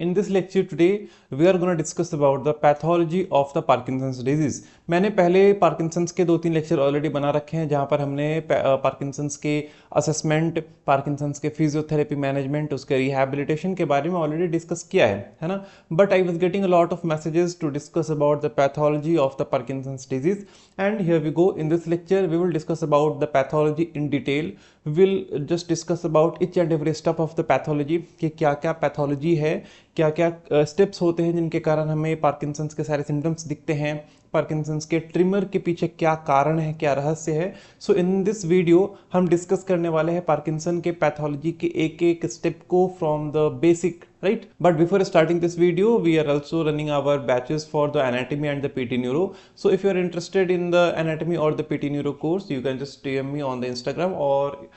In this lecture today, we are going to discuss about the pathology of the Parkinson's disease. मैंने पहले Parkinson's के 2-3 lecture already बना रखे हैं जहां पर हमने पार्किंसंस के असेसमेंट, पार्किंसंस के फिजियोथेरेपी मैनेजमेंट, उसके रिहैबिलिटेशन के बारे में ऑलरेडी डिस्कस किया है ना. But I was getting a lot of messages to discuss about the pathology of the Parkinson's disease and here we go. In this lecture we will discuss about the pathology in detail. Will just discuss about each and every step of the pathology कि क्या क्या pathology है, क्या क्या steps होते हैं जिनके कारण हमें पार्किंसंस के सारे सिम्टम्स दिखते हैं, पार्किंसंस के ट्रिमर के पीछे क्या कारण है, क्या रहस्य है. सो इन दिस वीडियो हम डिस्कस करने वाले हैं पार्किंसन के पैथोलॉजी के एक एक स्टेप को from the basic, right? But before starting this video, we are also running our batches for the anatomy and the PT Neuro. So if you are interested in the anatomy or the PT Neuro course, you can just DM me on the Instagram or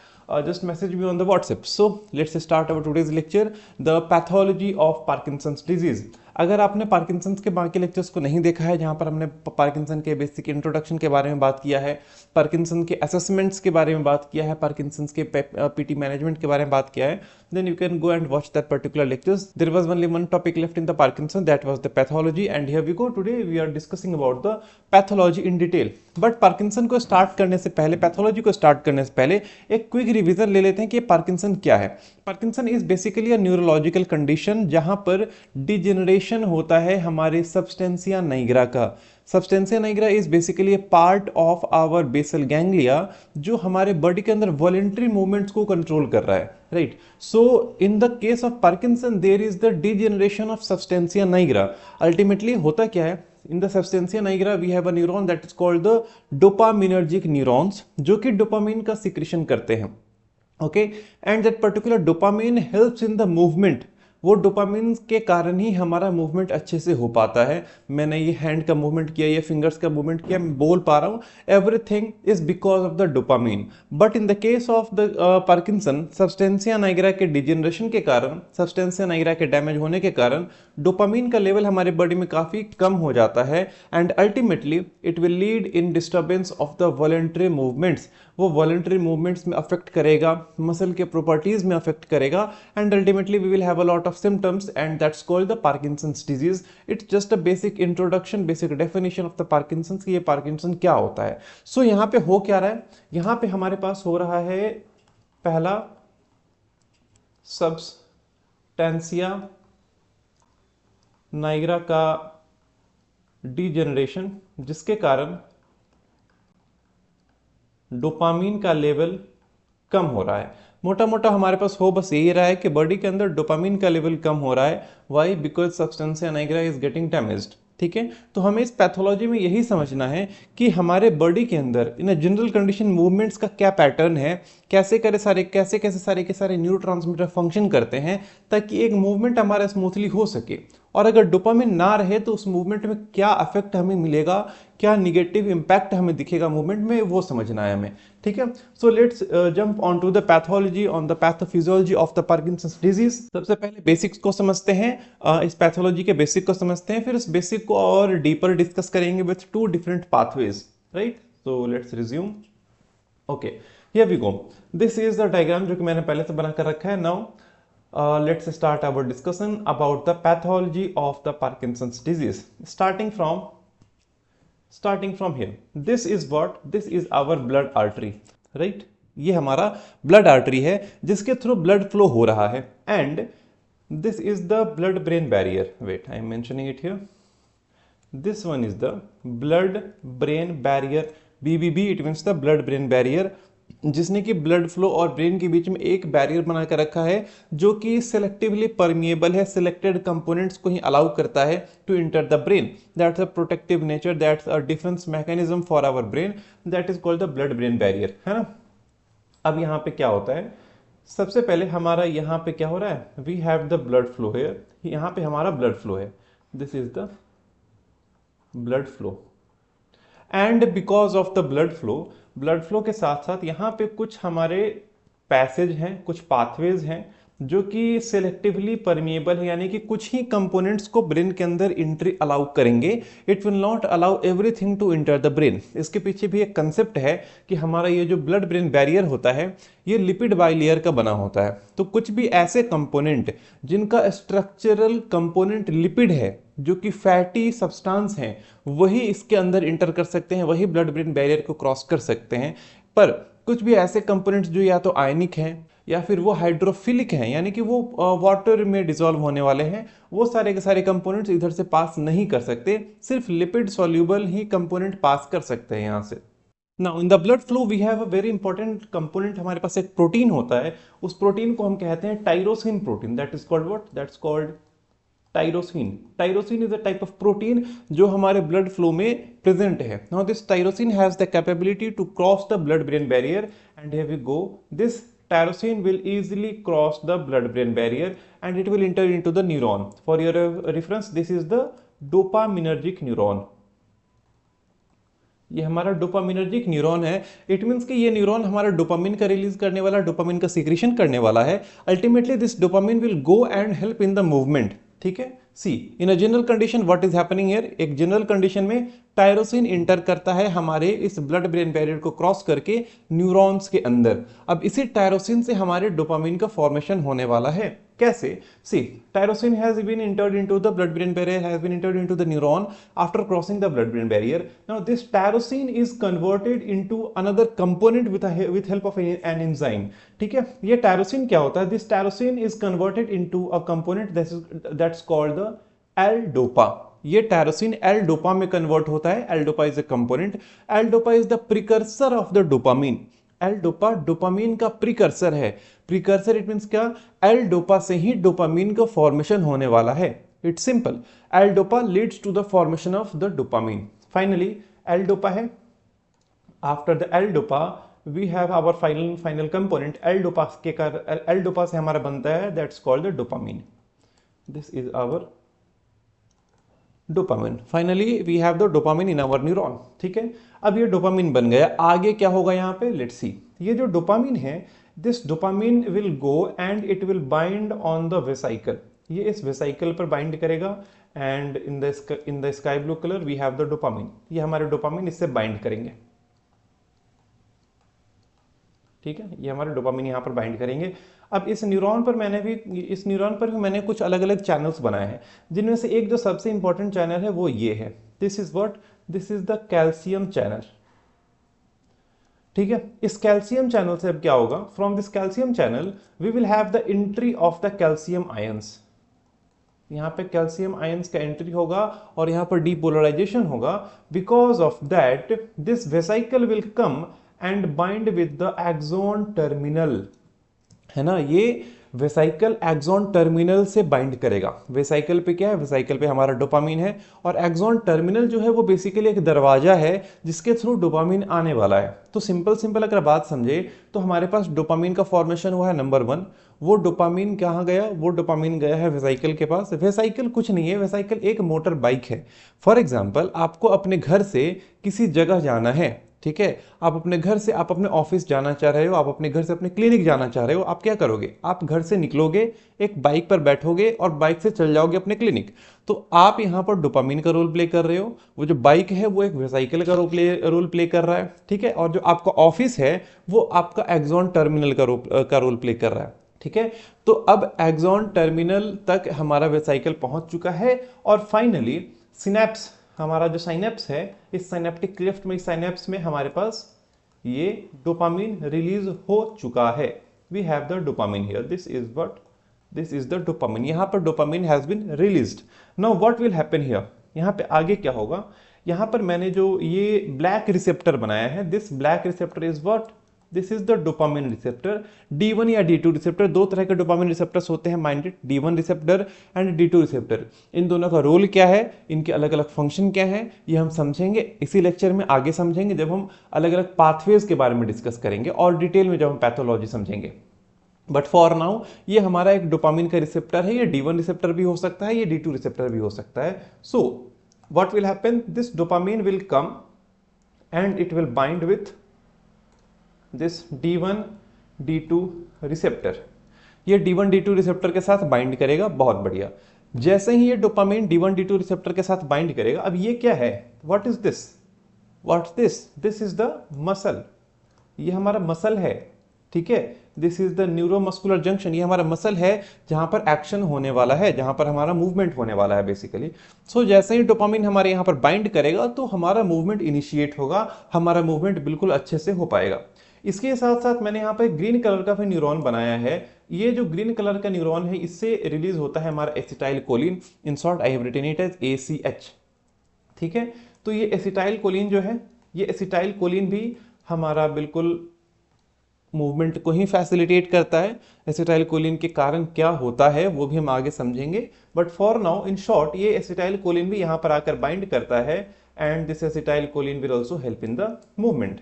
just message me on the WhatsApp. So let's start our today's lecture, the pathology of Parkinson's disease. अगर आपने Parkinson's के बाकी lectures को नहीं देखा है जहां पर हमने पार्किंसन के बेसिक इंट्रोडक्शन के बारे में बात किया है, पार्किंसन के असेसमेंट्स के बारे में बात किया है, पार्किंसंस के पीटी मैनेजमेंट के बारे में बात किया है, then you can go and watch that particular lectures. There was only one topic left in the Parkinson, that was the pathology, and here we go. Today we are discussing about the pathology in detail. But Parkinson को start करने से पहले, pathology को start करने से पहले एक quick revision ले लेते हैं कि पार्किंसन क्या है. Parkinson is basically a neurological condition जहां पर डिजेनरेशन होता है हमारे सब्सटेंसिया नाइग्रा का. Substantia nigra is basically part of our basal ganglia जो हमारे बॉडी के अंदर वॉलेंट्री मूवमेंट्स को कंट्रोल कर रहा है, right. So in the case of Parkinson there is the degeneration of substantia nigra. Ultimately होता क्या है, in the substantia nigra we have a neuron that is called the dopaminergic neurons जो कि dopamine का secretion करते हैं, okay, and that particular dopamine helps in the movement. वो dopamine के कारण ही हमारा मूवमेंट अच्छे से हो पाता है. मैंने ये हैंड का मूवमेंट किया, ये फिंगर्स का मूवमेंट किया, मैं बोल पा रहा हूँ, everything is because of the dopamine. But in the case of the Parkinson, substantia nigra के डिजेनरेशन के कारण, सब्सटेंसिया नाइग्रा के डैमेज होने के कारण डोपामिन का लेवल हमारे बॉडी में काफी कम हो जाता है and ultimately it will lead in disturbance of the voluntary movements. वो वॉलेंट्री मूवमेंट्स में अफेक्ट करेगा, मसल के प्रॉपर्टीज में अफेक्ट करेगा and ultimately we will have a lot of symptoms and that's called the Parkinson's disease. It's just a basic introduction, basic definition of the Parkinson's कि ये Parkinson क्या होता है. So यहाँ पे हो क्या रहा है, यहाँ पे हमारे पास हो रहा है पहला सब्सटेंसिया नाइग्रा का डिजेनरेशन जिसके कारण डोपामीन का लेवल कम हो रहा है. मोटा मोटा हमारे पास हो बस यही रहा है कि बॉडी के अंदर डोपामिन का लेवल कम हो रहा है. Why? Because substantia nigra is getting damaged. ठीक है, तो हमें इस पैथोलॉजी में यही समझना है कि हमारे बॉडी के अंदर इन जनरल कंडीशन मूवमेंट्स का क्या पैटर्न है, कैसे कैसे सारे के सारे न्यूरोट्रांसमीटर फंक्शन करते हैं ताकि एक मूवमेंट हमारा स्मूथली हो सके. और अगर डोपामिन ना रहे तो उस मूवमेंट में क्या इफेक्ट हमें मिलेगा, क्या निगेटिव इंपैक्ट हमें दिखेगा मूवमेंट में, वो समझना है हमें. ठीक है, so let's jump on to the pathology, on the pathophysiology of the Parkinson's disease. सबसे पहले बेसिक्स को समझते हैं, इस पैथोलॉजी के बेसिक को समझते हैं, फिर इस बेसिक को और डीपर डिस्कस करेंगे with 2 different pathways, right. So let's resume. Okay, here we go. This is the diagram जो कि मैंने पहले से बनाकर रखा है. Now let's start our discussion about the pathology of the Parkinson's disease. Starting from here, this is our blood artery, right? ये हमारा blood artery है जिसके थ्रू blood flow हो रहा है and this is the blood brain barrier. Wait, I am mentioning it here. This one is the blood brain barrier. BBB, it means the blood brain barrier, जिसने कि blood flow और brain के बीच में एक barrier बनाकर रखा है जो कि सिलेक्टिवली परमिएबल है, सिलेक्टेड कंपोनेंट्स को ही अलाउ करता है to enter the brain. That's a protective nature, that's a defence mechanism for our brain, that is called the blood brain barrier, है ना. अब यहाँ पे क्या होता है, सबसे पहले हमारा यहाँ पे क्या हो रहा है, we have the blood flow here. यहाँ पे हमारा ब्लड फ्लो है, this is the blood flow and because of the blood flow के साथ साथ यहाँ पे कुछ हमारे पैसेज हैं, कुछ पाथवेज हैं. जो कि सेलेक्टिवली परमिएबल है, यानी कि कुछ ही कंपोनेंट्स को ब्रेन के अंदर एंट्री अलाउ करेंगे। It will not allow everything to enter the brain. इसके पीछे भी एक कंसेप्ट है कि हमारा ये जो ब्लड ब्रेन बैरियर होता है ये लिपिड बाइलेयर का बना होता है। तो कुछ भी ऐसे कंपोनेंट जिनका स्ट्रक्चरल कंपोनेंट लिपिड है, जो कि फैटी सब्सटेंस हैं, वही इसके अंदर इंटर कर सकते हैं, वही ब्लड ब्रेन बैरियर को क्रॉस कर सकते हैं। पर कुछ भी ऐसे कंपोनेंट्स जो या तो आयनिक हैं या फिर वो हाइड्रोफिलिक हैं, यानी कि वो वाटर में डिसॉल्व होने वाले हैं, वो सारे के सारे कंपोनेंट्स इधर से पास नहीं कर सकते। सिर्फ लिपिड सॉल्यूबल ही कंपोनेंट पास कर सकते हैं यहाँ से। Now in the blood flow we have a very important component, हमारे पास एक प्रोटीन होता है, उस प्रोटीन को हम कहते हैं tyrosine protein. That is called what? That's called tyrosine. Tyrosine is a type of protein जो हमारे ब्लड फ्लो में प्रेजेंट है। Now this tyrosine has the capability to cross the blood brain barrier and here we go. This tyrosine will easily cross the blood brain barrier and it will enter into the neuron. For your reference, this is the dopaminergic neuron. ये हमारा dopaminergic neuron है। It means कि ये neuron हमारा dopamine का release करने वाला, dopamine का सीक्रेशन करने वाला है। Ultimately this dopamine will go and help in the movement. ठीक है, see in a general condition what is happening here. एक जनरल कंडीशन में टायरोसिन इंटर करता है हमारे इस ब्लड ब्रेन बैरियर को क्रॉस करके न्यूरॉन्स के अंदर। अब इसी टायरोसिन से हमारे डोपामिन का फॉर्मेशन होने वाला है। कैसे? See tyrosine has been entered into the blood brain barrier, has been entered into the neuron after crossing the blood brain barrier. Now this tyrosine is converted into another component with help of an enzyme. ठीक है, ये tyrosine क्या होता है? This tyrosine is converted into a component that's called the L-dopa. ये tyrosine L-dopa में convert होता है। L-dopa is a component. L-dopa is the precursor of the dopamine. L-dopa dopamine का प्रिकर्सर है। प्रिकर्सर इट मींस क्या? L-dopa से ही dopamine का formation होने वाला है। It's simple, L-dopa leads to the formation of the dopamine. Finally L-dopa है। After the L-dopa we have our final component L-dopa से हमारा बनता है that's called the dopamine. This is our dopamine. Finally we have the dopamine in our neuron. ठीक है, अब ये dopamine बन गया, आगे क्या होगा यहाँ पे? Let's see. ये जो डोपामिन है, this dopamine will go and it will bind on the vesicle. ये इस वेसाइकल पर बाइंड करेगा and in the sky blue colour we have the dopamine. ये हमारे डोपामिन इससे बाइंड करेंगे। ठीक है, ये हमारे डोपामिन यहाँ पर बाइंड करेंगे। अब इस न्यूरॉन पर भी मैंने कुछ अलग अलग चैनल्स बनाए हैं, जिनमें से एक जो सबसे इंपॉर्टेंट चैनल है वो ये है। This is what? This is the calcium channel. ठीक है, इस कैल्शियम चैनल से अब क्या होगा? From this calcium channel we will have the entry of the calcium ions. यहाँ पे कैल्शियम आयंस का एंट्री होगा और यहाँ पर डीपोलराइजेशन होगा। Because of that this vesicle will come and bind with the axon terminal. है ना, ये वेसाइकल एक्सॉन टर्मिनल से बाइंड करेगा। वेसाइकल पे क्या है? वेसाइकल पे हमारा डोपामिन है और एक्सॉन टर्मिनल जो है वो बेसिकली एक दरवाजा है जिसके थ्रू डोपामिन आने वाला है। तो सिंपल अगर बात समझे तो हमारे पास डोपामिन का फॉर्मेशन हुआ है नंबर 1। वो डोपामिन कहाँ गया? वो डोपामिन गया है वेसाइकल के पास। वेसाइकल कुछ नहीं है, वेसाइकल एक मोटर बाइक है। फॉर एग्जाम्पल, आपको अपने घर से किसी जगह जाना है। ठीक है, आप अपने घर से आप अपने ऑफिस जाना चाह रहे हो, आप अपने घर से अपने क्लिनिक जाना चाह रहे हो। आप क्या करोगे? आप घर से निकलोगे, एक बाइक पर बैठोगे और बाइक से चल जाओगे अपने क्लिनिक। तो आप यहाँ पर डोपामिन का रोल प्ले कर रहे हो। वो जो बाइक है वो एक वेसाइकल का रोल प्ले कर रहा है। ठीक है, और जो आपका ऑफिस है वो आपका एक्सॉन टर्मिनल का रोल प्ले कर रहा है। ठीक है, तो अब एक्सॉन टर्मिनल तक हमारा वेसाइकल पहुंच चुका है और फाइनली सिनेप्स, हमारा जो साइनेप्स है, इस साइनेप्टिक क्लेफ्ट में, इस साइनेप्स में हमारे पास ये डोपामिन रिलीज हो चुका है। We have the dopamine here. This is what? This is the dopamine. यहाँ पर dopamine has been released. Now what will happen here? यहाँ पे आगे क्या होगा? यहाँ पर मैंने जो ये ब्लैक रिसेप्टर बनाया है, this black receptor is what? This is the dopamine receptor. D1 या D2 रिसेप्टर, दो तरह के डोपामिन रिसेप्टर्स होते हैं minded, D1 receptor and D2 receptor. इन दोनों का रोल क्या है, इनके अलग अलग फंक्शन क्या है, ये हम समझेंगे इसी लेक्चर में। आगे समझेंगे जब हम अलग अलग पाथवेज के बारे में डिस्कस करेंगे और डिटेल में जब हम पैथोलॉजी समझेंगे। बट फॉर नाउ ये हमारा एक डोपामिन का रिसेप्टर है। ये D1 रिसेप्टर भी हो सकता है, ये D2 रिसेप्टर भी हो सकता है। So what will happen? This dopamine will come and it will bind with this D1 D2 receptor। ये D1 D2 रिसेप्टर के साथ बाइंड करेगा, बहुत बढ़िया। जैसे ही ये डोपामिन D1 D2 रिसेप्टर के साथ बाइंड करेगा, अब ये क्या है, what is this, what's this, this is the muscle, ये हमारा मसल है, ठीक है। This is the neuromuscular junction, ये हमारा मसल है जहां पर एक्शन होने वाला है, जहां पर हमारा मूवमेंट होने वाला है बेसिकली। सो जैसे ही डोपामिन हमारे यहां पर बाइंड करेगा तो हमारा मूवमेंट इनिशिएट होगा, हमारा मूवमेंट बिल्कुल अच्छे से हो पाएगा। इसके साथ साथ मैंने यहाँ पे ग्रीन कलर का फिर न्यूरॉन बनाया है। ये जो ग्रीन कलर का न्यूरॉन है, इससे रिलीज होता है हमारा acetylcholine, in short I have written it as ACH, ठीक है। तो ये एसिटाइल कोलिन जो है, ये एसिटाइल कोलिन भी हमारा बिल्कुल मूवमेंट को ही फैसिलिटेट करता है। एसिटाइल कोलिन के कारण क्या होता है वो भी हम आगे समझेंगे, but for now in short ये एसिटाइल कोलिन भी यहां पर आकर बाइंड करता है, and this acetyl choline will also help in the movement,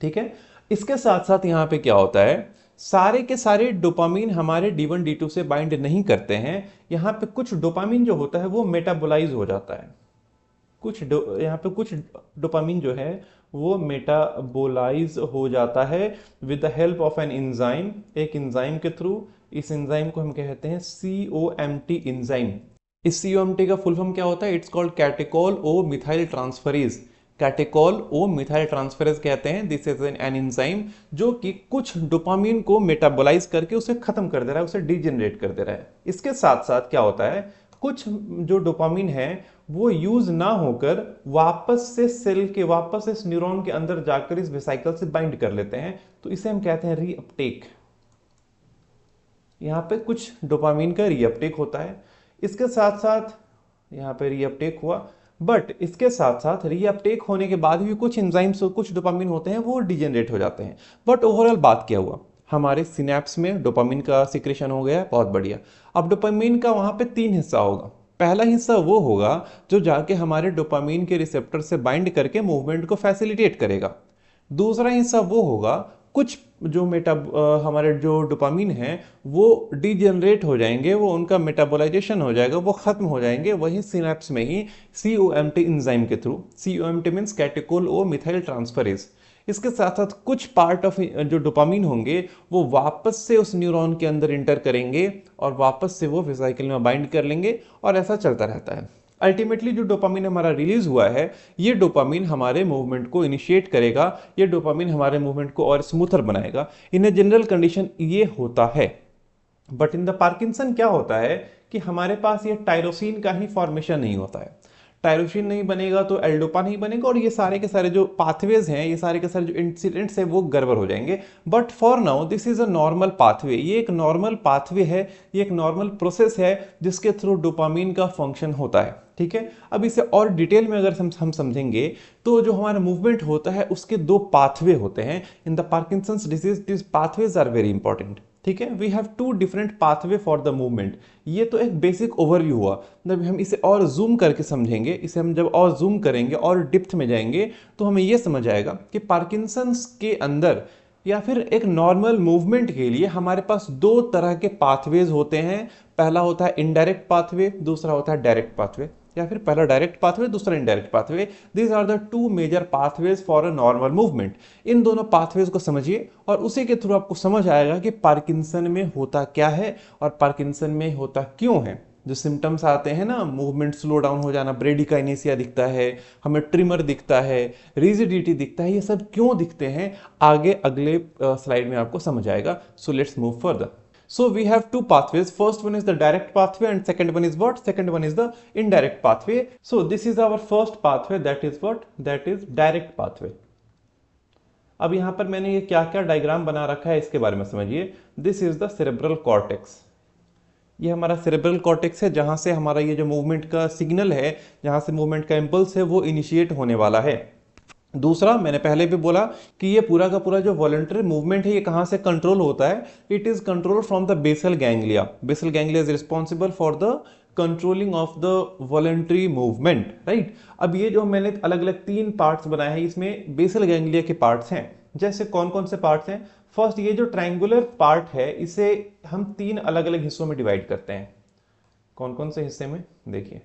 ठीक है। इसके साथ साथ यहां पे क्या होता है, सारे के सारे डोपामीन हमारे D1 D2 से बाइंड नहीं करते हैं। यहां पे कुछ डोपामीन जो होता है वो मेटाबोलाइज हो जाता है, यहाँ पे कुछ डोपामीन जो है वो मेटाबोलाइज हो जाता है with the help of an enzyme, एक एंजाइम के थ्रू। इस एंजाइम को हम कहते हैं COMT एंजाइम। इस COMT का फुल फॉर्म क्या होता है, it's called catechol O methyltransferase. Catechol O methyltransferase कहते हैं। दिस इज एन एंजाइम जो कि कुछ डोपामीन को मेटाबोलाइज करके उसे खत्म कर दे रहा है, उसे डिजेनरेट कर दे रहा है। इसके साथ साथ क्या होता है, कुछ जो डोपामीन है वो यूज ना होकर वापस से सेल के, वापस इस न्यूरॉन के अंदर जाकर इस वेसिकल से बाइंड कर लेते हैं, तो इसे हम कहते हैं रीअपटेक। यहां पे कुछ डोपामीन का रीअपटेक होता है। इसके साथ साथ यहां पे रीअपटेक हुआ, बट इसके साथ साथ रीअपटेक होने के बाद भी कुछ एंजाइम्स, कुछ डोपामीन होते हैं वो डिजेनरेट हो जाते हैं। बट ओवरऑल बात क्या हुआ, हमारे सिनेप्स में डोपामीन का सिक्रेशन हो गया, बहुत बढ़िया। अब डोपामीन का वहां पे 3 हिस्सा होगा। पहला हिस्सा वो होगा जो जाके हमारे डोपामीन के रिसेप्टर से बाइंड करके मूवमेंट को फैसिलिटेट करेगा। दूसरा हिस्सा वो होगा, कुछ जो हमारे जो डोपामीन है वो डिजेनरेट हो जाएंगे, वो उनका मेटाबोलाइजेशन हो जाएगा, वो खत्म हो जाएंगे वही सिनेप्स में ही COMT एंजाइम के through. COMT means catechol O methyl transferase. इसके साथ साथ कुछ पार्ट ऑफ जो डोपामीन होंगे वो वापस से उस न्यूरॉन के अंदर इंटर करेंगे और वापस से वो वेसिकल में बाइंड कर लेंगे, और ऐसा चलता रहता है। अल्टीमेटली जो डोपामीन हमारा रिलीज हुआ है, ये डोपामीन हमारे मूवमेंट को इनिशिएट करेगा, ये डोपामीन हमारे मूवमेंट को और स्मूथर बनाएगा। इन ए जनरल कंडीशन ये होता है। बट इन द पार्किंसन क्या होता है कि हमारे पास ये टायरोसिन का ही फॉर्मेशन नहीं होता है। टायरोसिन नहीं बनेगा तो एल्डोपा नहीं बनेगा, और ये सारे के सारे जो पाथवेज हैं, ये सारे के सारे जो इंसिडेंट्स हैं वो गड़बड़ हो जाएंगे। But for now this is a normal pathway, ये एक नॉर्मल पाथवे है, ये एक नॉर्मल प्रोसेस है जिसके थ्रू डोपामीन का फंक्शन होता है, ठीक है। अब इसे और डिटेल में अगर हम समझेंगे तो जो हमारा मूवमेंट होता है उसके 2 पाथवे होते हैं। In the Parkinson's disease this pathways are very important, ठीक है। We have 2 different pathway for the movement. ये तो एक बेसिक ओवरव्यू हुआ, जब हम इसे और जूम करके समझेंगे, इसे हम जब और जूम करेंगे और डिप्थ में जाएंगे तो हमें यह समझ आएगा कि पार्किंसंस के अंदर या फिर एक नॉर्मल मूवमेंट के लिए हमारे पास 2 तरह के पाथवेज होते हैं। पहला होता है इनडायरेक्ट पाथवे, दूसरा होता है डायरेक्ट पाथवे, या फिर पहला डायरेक्ट पाथवे, दूसरा indirect pathway. These are the 2 major pathways for a normal movement. इन दोनों पाथवेज को समझिए और उसी के थ्रू आपको समझ आएगा कि पार्किंसन में होता क्या है और पार्किंसन में होता क्यों है। जो सिम्टम्स आते हैं ना, मूवमेंट स्लो डाउन हो जाना, ब्रेडिकाइनेसिया दिखता है, हमें ट्रिमर दिखता है, रिजिडिटी दिखता है, ये सब क्यों दिखते हैं आगे अगले स्लाइड में आपको समझ आएगा। So let's move further. So we have 2 pathways. First one is the direct pathway and second one is what? Second one is the indirect pathway. So this is our first pathway, that is what? That is direct pathway. अब यहां पर मैंने ये क्या क्या diagram बना रखा है इसके बारे में समझिए। This is the cerebral cortex. ये हमारा सेरेब्रल कॉर्टेक्स है जहां से हमारा ये जो मूवमेंट का सिग्नल है, जहां से मूवमेंट का इंपल्स है वो इनिशिएट होने वाला है। दूसरा, मैंने पहले भी बोला कि ये पूरा का पूरा जो वॉलंटरी मूवमेंट है ये कहां से कंट्रोल होता है, it is control from the basal ganglia. Basal ganglia is responsible for the controlling of the voluntary movement, right. अब ये जो मैंने अलग अलग 3 पार्ट्स बनाए हैं, इसमें बेसल गैंग्लिया के पार्ट्स हैं। जैसे कौन कौन से पार्ट्स हैं? फर्स्ट, ये जो ट्रायंगुलर पार्ट है इसे हम 3 अलग अलग हिस्सों में डिवाइड करते हैं। कौन कौन से हिस्से में? देखिए,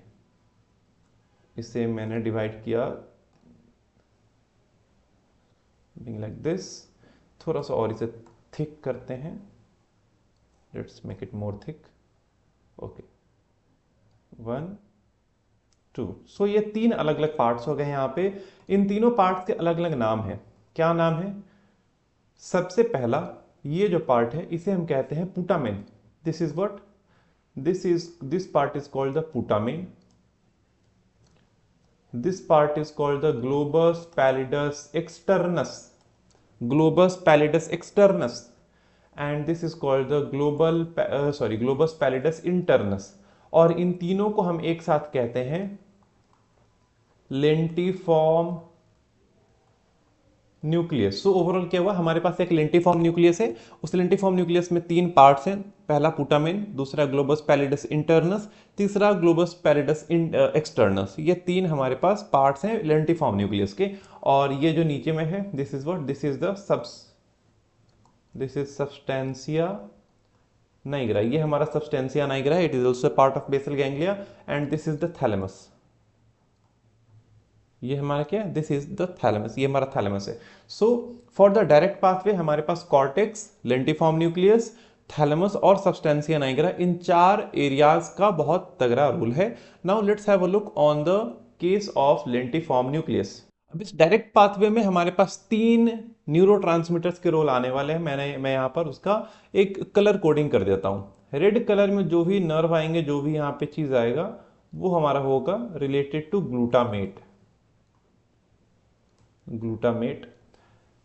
इसे मैंने डिवाइड किया लाइक दिस। थोड़ा सा और इसे थिक करते हैं, let's make it more thick, okay 1 2। सो ये 3 अलग अलग पार्ट्स हो गए यहाँ पे। इन तीनों पार्ट्स के अलग अलग नाम है। क्या नाम है? सबसे पहला ये जो पार्ट है इसे हम कहते हैं putamen. This is what, this part is called the putamen. This part is called the globus pallidus externus, globus pallidus externus, and this is called the globus pallidus internus. और इन तीनों को हम एक साथ कहते हैं लेंटिफॉर्म न्यूक्लियस। सो ओवरऑल क्या हुआ, हमारे पास एक लेंटिफॉर्म न्यूक्लियस है। उस लेंटिफॉर्म न्यूक्लियस में 3 पार्ट्स हैं, पहला पुटामेन, दूसरा ग्लोबस पैलिडस इंटरनस, तीसरा ग्लोबस पैलिडस एक्सटर्नस। ये 3 हमारे पास पार्ट्स हैं लेंटिफॉर्म न्यूक्लियस के। और ये जो नीचे में है, this is what, this is substantia nigra. ये हमारा सब्सटेंसिया नाइग्रा है, it is also part of basal ganglia, and this is the thalamus. ये हमारा क्या है, दिस इज द थैलेमस, ये हमारा थैलेमस है। So for the direct pathway हमारे पास कॉर्टेक्स, लेंटिफॉर्म न्यूक्लियस, थैलेमस और सब्सटेंसिया नाइग्रा, इन 4 एरियाज का बहुत तगड़ा रोल है। Now let's have a look on the case of lentiform nucleus. अब इस डायरेक्ट पाथवे में हमारे पास 3 न्यूरोट्रांसमीटर्स के रोल आने वाले हैं। मैं यहाँ पर उसका एक कलर कोडिंग कर देता हूँ। रेड कलर में जो भी नर्व आएंगे, जो भी यहाँ पे चीज आएगा, वो हमारा होगा रिलेटेड टू ग्लूटामेट। ग्लूटामेट।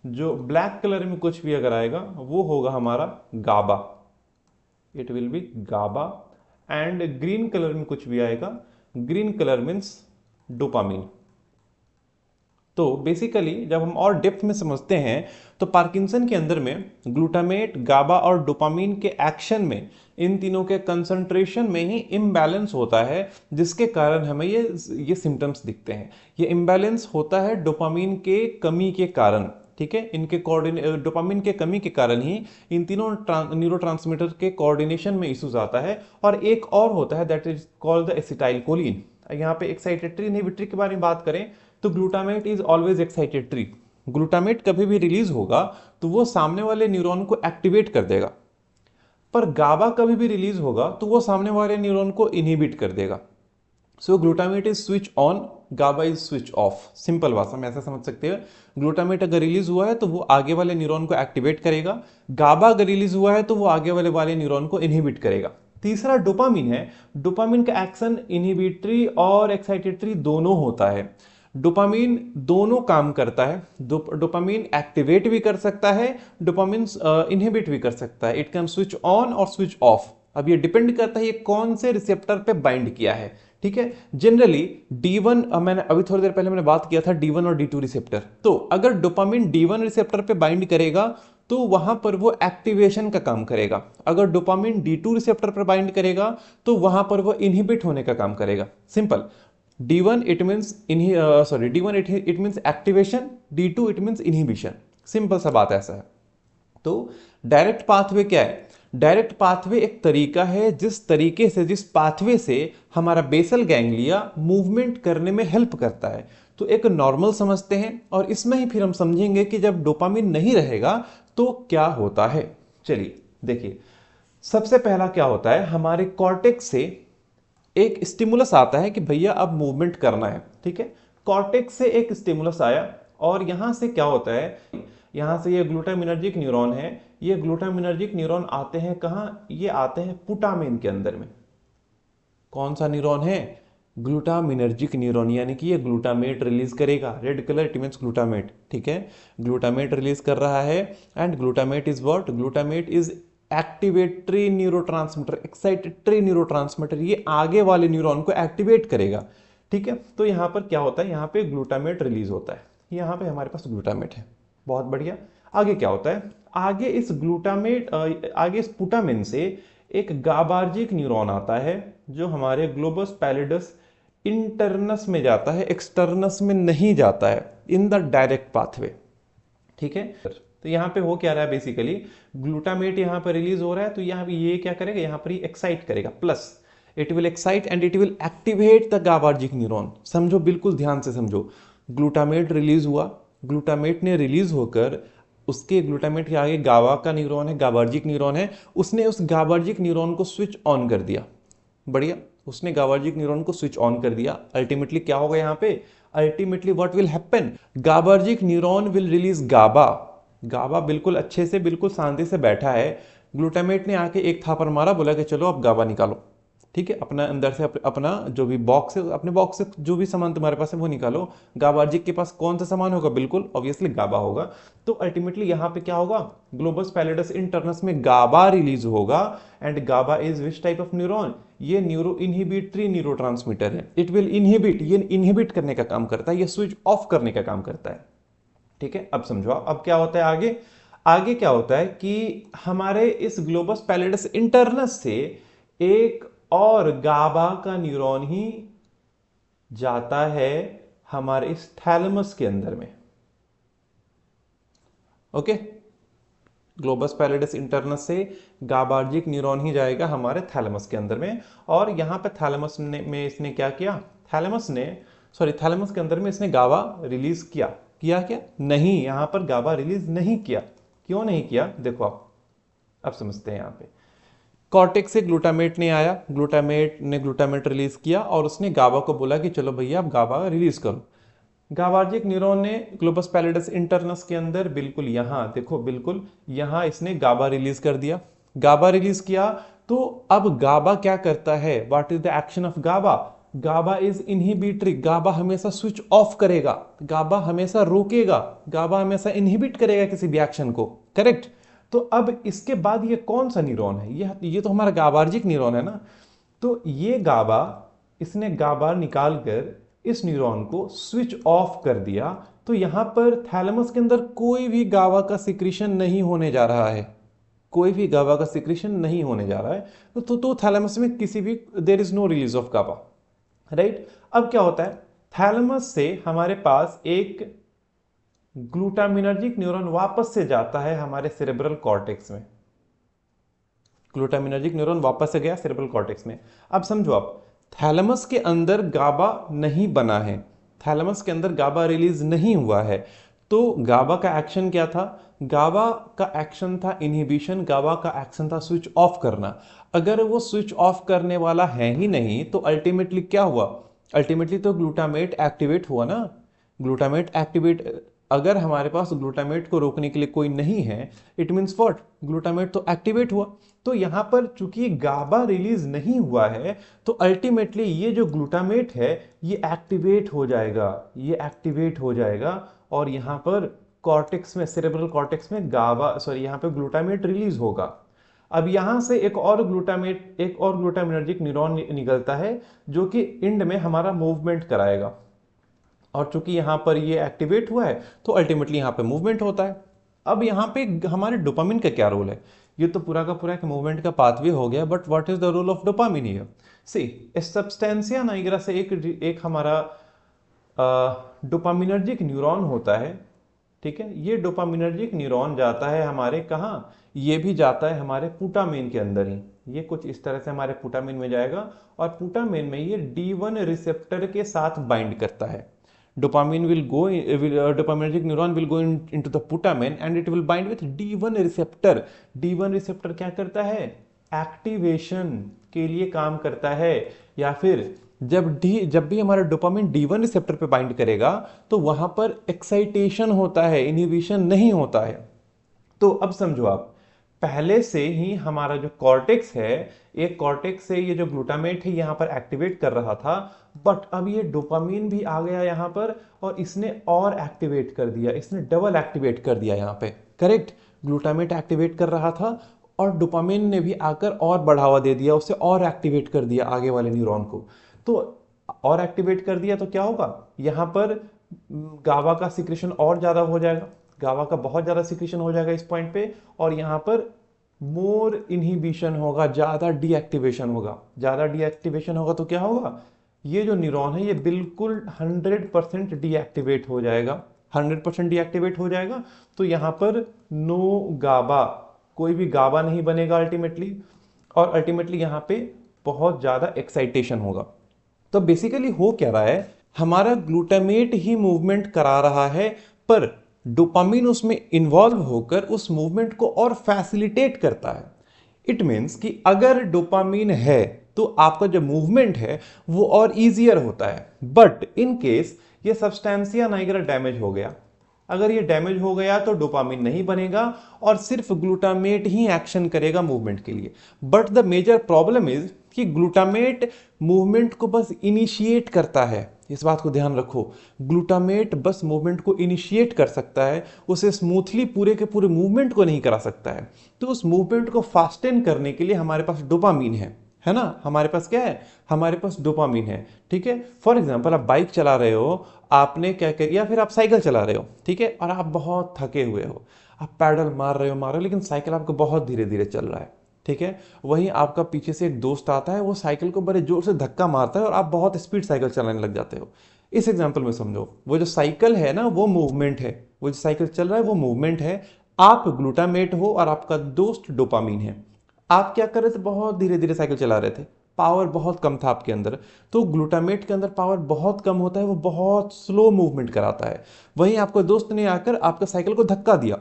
जो ब्लैक कलर में कुछ भी अगर आएगा वो होगा हमारा GABA, it will be GABA. And green colour में कुछ भी आएगा, ग्रीन कलर मीन्स डोपामीन। तो बेसिकली जब हम और डेप्थ में समझते हैं तो पार्किंसन के अंदर में ग्लूटामेट, गाबा और डोपामीन के एक्शन में, इन तीनों के कंसंट्रेशन में ही इम्बैलेंस होता है, जिसके कारण हमें ये सिम्टम्स दिखते हैं। ये इम्बैलेंस होता है डोपामीन के कमी के कारण, ठीक है। इनके डोपामीन के कमी के कारण ही इन तीनों न्यूरोट्रांसमीटर के कोऑर्डिनेशन में इश्यूज आता है। और एक और होता है that is called the acetylcholine. यहाँ पे एक्साइटेटरी इनहिबिटरी के बारे में बात करें तो glutamate is always excitatory. Glutamate कभी भी रिलीज होगा तो वो सामने वाले न्यूरॉन को एक्टिवेट कर देगा, पर गाबा कभी भी रिलीज होगा तो वो सामने वाले न्यूरॉन को इनहिबिट कर देगा। So glutamate is switch on, GABA is switch off. Simple भाषा में ऐसा समझ सकते हैं, ग्लूटामेट अगर रिलीज हुआ है तो वो आगे वाले न्यूरॉन को एक्टिवेट करेगा, गाबा अगर रिलीज हुआ है तो वो आगे वाले न्यूरॉन को इनहिबिट करेगा। तीसरा डोपामीन है। डोपामीन का एक्शन इनहिबिटरी और एक्साइटेटरी दोनों होता है। डोपामीन दोनों काम करता है। डोपामीन एक्टिवेट भी कर सकता है, डोपामीन इनहिबिट भी कर सकता है। इट कैन स्विच ऑन और स्विच ऑफ। अब ये डिपेंड करता है ये कौन से रिसेप्टर पे बाइंड किया है, ठीक है। जनरली D1, मैंने अभी थोड़ी देर पहले मैंने बात किया था D1 और D2 रिसेप्टर। तो अगर डोपामीन D1 रिसेप्टर पे बाइंड करेगा तो वहां पर वो एक्टिवेशन का काम करेगा। अगर डोपामीन D2 रिसेप्टर पर बाइंड करेगा तो वहां पर वो इनहिबिट होने का काम करेगा। Simple. D1 it means D1 it means activation, D2 it means inhibition. Simple सा बात ऐसा है। तो डायरेक्ट पाथवे क्या है? डायरेक्ट पाथवे एक तरीका है जिस पाथवे से हमारा बेसल गैंग्लिया मूवमेंट करने में हेल्प करता है। तो एक नॉर्मल समझते हैं और इसमें ही फिर हम समझेंगे कि जब डोपामिन नहीं रहेगा तो क्या होता है। चलिए देखिए, सबसे पहला क्या होता है, हमारे कॉर्टेक्स से एक स्टिमुलस आता है कि भैया अब मूवमेंट करना है, ठीक है। कॉर्टेक्स से एक स्टिमुलस आया और यहां से क्या होता है, यहां से ये ग्लूटामिनर्जिक न्यूरॉन है। ये ग्लूटामिनर्जिक न्यूरॉन आते हैं कहां? ये आते हैं पुटामेन के अंदर में। कौन सा न्यूरॉन है? ग्लूटामिनर्जिक न्यूरॉन, यानी कि ये ग्लूटामेट रिलीज करेगा। Red colour it means glutamate, ठीक है। ग्लूटामेट रिलीज कर रहा है and glutamate is what? Glutamate is activatory neurotransmitter, excitatory neurotransmitter. ये आगे वाले न्यूरॉन को एक्टिवेट करेगा, ठीक है। तो यहां पर क्या होता है, यहां पे ग्लूटामेट रिलीज होता है। यहां पे हमारे पास ग्लूटामेट है, बहुत बढ़िया। आगे क्या होता है, आगे इस पुटामेन से एक गाबार्जिक न्यूरॉन आता है जो हमारे ग्लोबस पैलिडस इंटरनस में जाता है, एक्सटर्नस में नहीं जाता है, इन द डायरेक्ट पाथवे, ठीक है। तो यहां पे हो क्या रहा है, बेसिकली ग्लूटामेट यहां पर रिलीज हो रहा है, तो यहां पे ये क्या करेगा, यहां पर एक्साइट करेगा, plus it will excite and it will activate the GABAergic neuron. समझो, बिल्कुल ध्यान से समझो। ग्लूटामेट रिलीज हुआ, ग्लूटामेट ने रिलीज होकर उसके ग्लूटामेट के आगे गाबा का न्यूरॉन है, गाबार्जिक न्यूरॉन है, उसने उस गाबार्जिक न्यूरॉन को स्विच ऑन कर दिया। बढ़िया, उसने गाबार्जिक न्यूरॉन को स्विच ऑन कर दिया। अल्टीमेटली क्या होगा यहाँ पे, ultimately what will happen, GABAergic neuron will release GABA. GABA बिल्कुल अच्छे से, बिल्कुल शांति से बैठा है, ग्लूटामेट ने आके एक थापर मारा, बोला कि चलो अब गाबा निकालो, ठीक है, अपना अंदर से अपना जो भी बॉक्स है, अपने बॉक्स से जो भी सामान तुम्हारे पास है वो निकालो। गाबार्जिक के पास कौन सा सामान होगा, बिल्कुल ऑब्वियसली गाबा होगा। तो अल्टीमेटली यहाँ पे क्या होगा, ग्लोबस पैलिडस इंटरनस में गाबा रिलीज होगा। And GABA is which type of neuron, ये न्यूरो इनहिबिटरी न्यूरोट्रांसमीटर है। इट विल इनहिबिट, ये इनहिबिट करने का काम करता है, ये स्विच ऑफ करने का काम करता है। ठीक है, अब समझो अब क्या होता है आगे। आगे क्या होता है कि हमारे इस ग्लोबस पैलिडस इंटरनस से एक और गाबा का न्यूरॉन ही जाता है हमारे इस थैलेमस के अंदर में। ओके, ग्लोबस पैलिडस इंटरनस से गाबार्जिक न्यूरॉन ही जाएगा हमारे थैलेमस के अंदर में। और यहां पे थैलेमस में इसने क्या किया, थैलेमस के अंदर में इसने गाबा रिलीज किया क्या नहीं, यहां पर गाबा रिलीज नहीं किया। क्यों नहीं किया, देखो अब समझते हैं। यहां पे कॉर्टेक्स से ग्लूटामेट ने आया, ग्लूटामेट रिलीज किया और उसने गाबा को बोला कि चलो भैया अब गाबा रिलीज करो। गाबार्जिक न्यूरॉन ने ग्लोबस पैलिडस इंटरनस के अंदर बिल्कुल यहां देखो, बिल्कुल यहां इसने गाबा रिलीज कर दिया। गाबा रिलीज किया तो अब गाबा क्या करता है, what is the action of GABA, GABA is inhibitory, GABA हमेशा स्विच ऑफ करेगा, गाबा हमेशा रोकेगा, गाबा हमेशा इनहिबिट करेगा किसी भी एक्शन को, करेक्ट। तो अब इसके बाद ये कौन सा न्यूरॉन है, ये तो हमारा गाबार्जिक न्यूरॉन है ना। तो ये गाबा, इसने गाबा निकालकर इस न्यूरॉन को स्विच ऑफ कर दिया। तो यहां पर थैलेमस के अंदर कोई भी गाबा का सिक्रीशन नहीं होने जा रहा है, कोई भी गाबा का सिक्रीशन नहीं होने जा रहा है। तो थैलेमस में किसी भी, there is no release of GABA, right. अब क्या होता है, थैलेमस से हमारे पास एक ग्लूटामिनर्जिक न्यूरॉन वापस से जाता है हमारे सेरेब्रल कॉर्टेक्स में। ग्लूटामिनर्जिक न्यूरॉन वापस से गया सेरेब्रल कॉर्टेक्स में। अब समझो आप, थैलेमस के अंदर गाबा नहीं बना है, थैलेमस के अंदर गाबा रिलीज नहीं हुआ है। तो गाबा का एक्शन क्या था, गाबा का एक्शन था इनहिबिशन, गाबा का एक्शन था स्विच ऑफ करना। अगर वो स्विच ऑफ करने वाला है ही नहीं तो अल्टीमेटली क्या हुआ, अल्टीमेटली तो ग्लूटामेट एक्टिवेट हुआ ना। ग्लूटामेट एक्टिवेट, अगर हमारे पास ग्लूटामेट को रोकने के लिए कोई नहीं है, इट मीन्स व्हाट, ग्लूटामेट तो एक्टिवेट हुआ। तो यहां पर चूंकि गाबा रिलीज नहीं हुआ है तो अल्टीमेटली ये जो ग्लूटामेट है ये एक्टिवेट हो जाएगा, ये एक्टिवेट हो जाएगा। और यहां पर कॉर्टेक्स में, सेरेब्रल कॉर्टेक्स में यहां पे ग्लूटामेट रिलीज होगा। अब यहां से एक और ग्लूटामिनर्जिक न्यूरॉन निकलता है जो कि इंड में हमारा मूवमेंट कराएगा। और चूंकि यहां पर ये एक्टिवेट हुआ है तो अल्टीमेटली यहां पे मूवमेंट होता है। अब यहां पे हमारे डोपामिन का क्या रोल है, ये तो पूरा का पूरा एक मूवमेंट का पाथवे हो गया, but what is the role of dopamine here. See substantia nigra से एक हमारा डोपामिनर्जिक न्यूरॉन होता है, ठीक है। ये डोपामिनर्जिक न्यूरॉन जाता है हमारे कहाँ, ये भी जाता है हमारे पुटामेन के अंदर ही। ये कुछ इस तरह से हमारे पुटामेन में जाएगा और पुटामेन में ये D1 रिसेप्टर के साथ बाइंड करता है। dopaminergic neuron will go into the putamen and it will bind with D1 receptor। D1 receptor क्या करता है, एक्टिवेशन के लिए काम करता है। या फिर जब भी हमारा डोपामिन D1 रिसेप्टर पे बाइंड करेगा तो वहां पर एक्साइटेशन होता है, इनहिबिशन नहीं होता है। तो अब समझो आप, पहले से ही हमारा जो कॉर्टेक्स है, एक कॉर्टेक्स से ये जो ग्लूटामेट है यहां पर एक्टिवेट कर रहा था, बट अब ये डोपामिन भी आ गया यहां पर और इसने और एक्टिवेट कर दिया, इसने डबल एक्टिवेट कर दिया यहां पे, करेक्ट। ग्लूटामेट एक्टिवेट कर रहा था और डोपामिन ने भी आकर और बढ़ावा दे दिया, उसे और एक्टिवेट कर दिया आगे वाले न्यूरॉन को। तो और एक्टिवेट कर दिया तो क्या होगा, यहां पर गाबा का सिक्रेशन और ज्यादा हो जाएगा, गाबा का बहुत ज्यादा सिक्रेशन हो जाएगा इस पॉइंट पे। और यहां पर मोर इनहिबिशन होगा, ज्यादा डीएक्टिवेशन होगा। ज्यादा डीएक्टिवेशन होगा तो क्या होगा, ये जो न्यूरॉन है ये बिल्कुल 100% डीएक्टिवेट हो जाएगा, 100% डीएक्टिवेट हो जाएगा। तो यहां पर नो गाबा, कोई भी गाबा नहीं बनेगा अल्टीमेटली। और अल्टीमेटली यहां पे बहुत ज्यादा एक्साइटेशन होगा। तो बेसिकली हो क्या रहा है, हमारा ग्लूटामेट ही मूवमेंट करा रहा है, पर डोपामिन उसमें इन्वॉल्व होकर उस मूवमेंट को और फैसिलिटेट करता है। इट मीन्स कि अगर डोपामिन है तो आपका जो मूवमेंट है वो और इजियर होता है। बट इन केस ये सब्सटेंसिया नाइग्रा डैमेज हो गया, अगर ये डैमेज हो गया तो डोपामिन नहीं बनेगा और सिर्फ ग्लूटामेट ही एक्शन करेगा मूवमेंट के लिए। But the major problem is कि ग्लूटामेट मूवमेंट को बस इनिशिएट करता है, इस बात को ध्यान रखो। ग्लूटामेट बस मूवमेंट को इनिशिएट कर सकता है, उसे स्मूथली पूरे के पूरे मूवमेंट को नहीं करा सकता है। तो उस मूवमेंट को फास्टन करने के लिए हमारे पास डोपामिन है ना, हमारे पास क्या है, हमारे पास डोपामिन है। ठीक है, फॉर एग्जांपल आप बाइक चला रहे हो, आपने क्या कर, या फिर आप साइकिल चला रहे हो, ठीक है, और आप बहुत थके हुए हो, आप पैडल मार रहे हो लेकिन साइकिल आपको बहुत धीरे धीरे चल रहा है। ठीक है, वहीं आपका पीछे से एक दोस्त आता है, वो साइकिल को बड़े जोर से धक्का मारता है और आप बहुत स्पीड साइकिल चलाने लग जाते हो। इस एग्जाम्पल में समझो, वो जो साइकिल है ना वो मूवमेंट है, वो जो साइकिल चल रहा है वो मूवमेंट है, आप ग्लूटामेट हो और आपका दोस्त डोपामीन है। आप क्या कर रहे थे, बहुत धीरे धीरे साइकिल चला रहे थे, पावर बहुत कम था आपके अंदर, तो ग्लूटामेट के अंदर पावर बहुत कम होता है, वो बहुत स्लो मूवमेंट कराता है। वहीं आपको दोस्त ने आकर आपका साइकिल को धक्का दिया,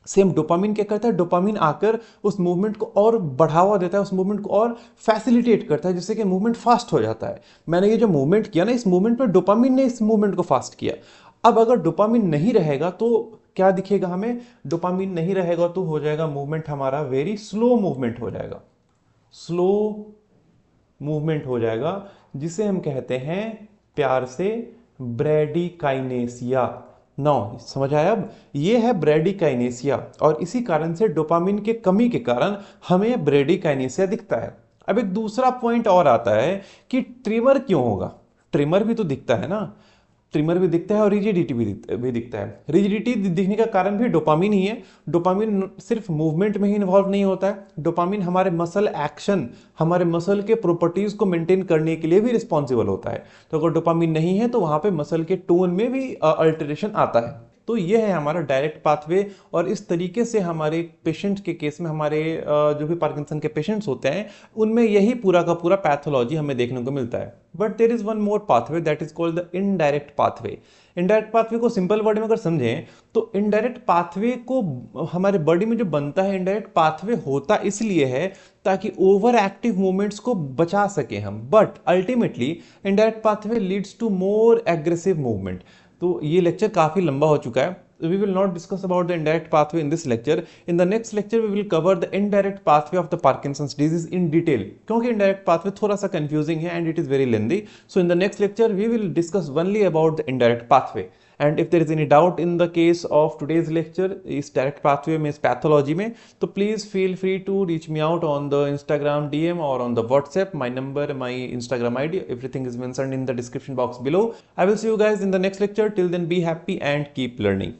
सेम डोपामिन क्या करता है, डोपामिन आकर उस मूवमेंट को और बढ़ावा देता है, उस मूवमेंट को और फैसिलिटेट करता है, जिससे कि मूवमेंट फास्ट हो जाता है। मैंने ये जो मूवमेंट किया ना, इस मूवमेंट में डोपामिन ने इस मूवमेंट को फास्ट किया। अब अगर डोपामिन नहीं रहेगा तो क्या दिखेगा हमें, डोपामिन नहीं रहेगा तो हो जाएगा मूवमेंट हमारा वेरी स्लो मूवमेंट हो जाएगा, स्लो मूवमेंट हो जाएगा, जिसे हम कहते हैं प्यार से ब्रेडिकाइनेसिया। नाउ समझ आया, अब ये है ब्रेडिकाइनेसिया, और इसी कारण से डोपामिन के कमी के कारण हमें ब्रेडिकाइनेसिया दिखता है। अब एक दूसरा पॉइंट और आता है कि ट्रिमर क्यों होगा, ट्रिमर भी तो दिखता है ना, ट्रिमर भी दिखता है और रिजिडिटी भी दिखता है। रिजिडिटी दिखने का कारण भी डोपामिन ही है। डोपामिन सिर्फ मूवमेंट में ही इन्वॉल्व नहीं होता है, डोपामिन हमारे मसल एक्शन, हमारे मसल के प्रॉपर्टीज को मेंटेन करने के लिए भी रिस्पॉन्सिबल होता है। तो अगर डोपामिन नहीं है तो वहां पे मसल के टोन में भी अल्टरेशन आता है। तो ये है हमारा डायरेक्ट पाथवे, और इस तरीके से हमारे पेशेंट के केस में, हमारे जो भी पार्किंसन के पेशेंट्स होते हैं उनमें यही पूरा का पूरा पैथोलॉजी हमें देखने को मिलता है। But there is one more pathway, that is called the indirect pathway. Indirect pathway को सिंपल वर्ड में अगर समझें तो इनडायरेक्ट पाथवे को हमारे बॉडी में जो बनता है, इनडायरेक्ट पाथवे होता इसलिए है ताकि ओवर एक्टिव मूवमेंट्स को बचा सके हम, but ultimately indirect pathway leads to more aggressive movement. तो ये लेक्चर काफी लंबा हो चुका है, we will not discuss about the indirect pathway in this lecture. In the next lecture we will cover the indirect pathway of the Parkinson's disease in detail, क्योंकि indirect pathway थोड़ा सा confusing है and it is very lengthy. So in the next lecture we will discuss only about the indirect pathway. And if there is any doubt in the case of today's lecture is direct pathway में, pathology में, तो please feel free to reach me out on the Instagram DM or on the WhatsApp. My number, my Instagram ID, everything is mentioned in the description box below. I will see you guys in the next lecture. Till then, be happy and keep learning.